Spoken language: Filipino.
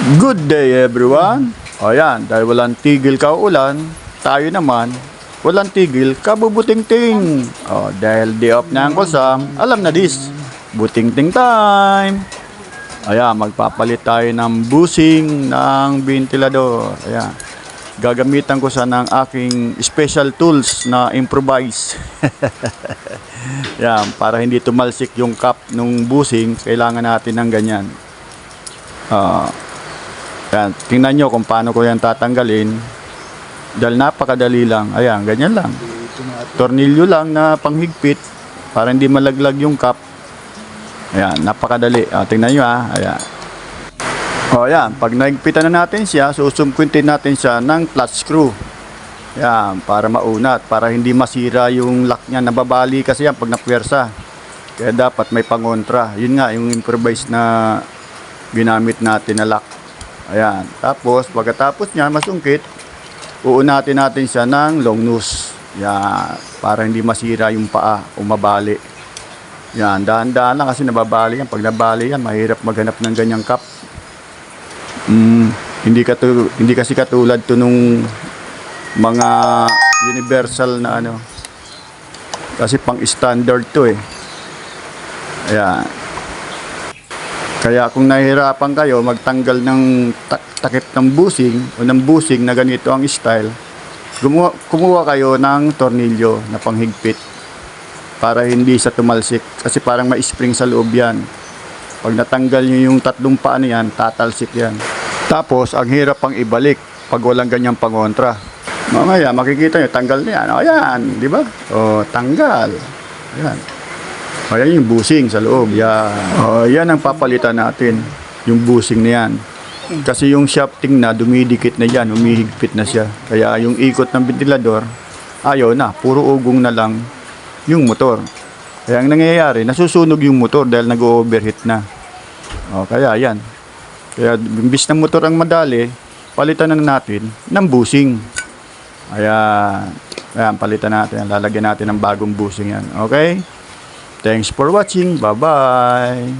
Good day everyone. O yan, dahil walang tigil kauulan, tayo naman, walang tigil kabubuting-ting. O, dahil day off na ang kusam, alam na this, buting-ting time. Ayan, magpapalit tayo ng busing ng ventilador. Ayan, gagamitan ko sa ng aking special tools na improvise. Yan, para hindi tumalsik yung cap ng busing, kailangan natin ng ganyan. Yan, tingnan nyo kung paano ko yan tatanggalin. Dahil napakadali lang. Ayan, ganyan lang. Tornilyo lang na panghigpit para hindi malaglag yung cap. Ayan, napakadali. Tingnan nyo ayan. Ayan, pag nahigpitan na natin siya, susumpuntin natin siya ng flat screw. Ayan, para maunat, para hindi masira yung lock niya. Nababali kasi yan pag napwersa. Kaya dapat may pangontra. Yun nga, yung improvise na ginamit natin na lock. Ayan, tapos pagkatapos niya masungkit, uunatin natin siya ng long nose. Yan, para hindi masira yung paa o mabali. Yan, dahan-dahan lang kasi nababali yan. Pag nabali yan, mahirap maghanap ng ganyang cap. Hindi kasi katulad to nung mga universal na ano. Kasi pang standard to eh. Ayan. Kaya kung nahihirapan kayo magtanggal ng takip ng busing o ng busing na ganito ang style, kumuha kayo ng tornilyo na panghigpit para hindi sa tumalsik. Kasi parang may spring sa loob yan. Pag natanggal nyo yung tatlong paa na yan, tatalsik yan. Tapos, ang hirap pang ibalik pag walang ganyang pangontra. Mamaya, makikita nyo, tanggal na yan. O yan, di ba? O, tanggal. Ayan. Ayan yung busing sa loob. Yan. Yan ang papalitan natin. Yung busing na yan. Kasi yung shafting na dumidikit na yan. Umihigpit na siya. Kaya yung ikot ng ventilador, ayaw na. Puro ugong na lang yung motor. Kaya ang nangyayari, nasusunog yung motor dahil nag-overheat na. Kaya yan. Kaya imbis ng motor ang madali, palitan na natin ng busing. Ayan. Ayan, palitan natin. Lalagyan natin ng bagong busing yan. Okay? Thanks for watching. Bye-bye.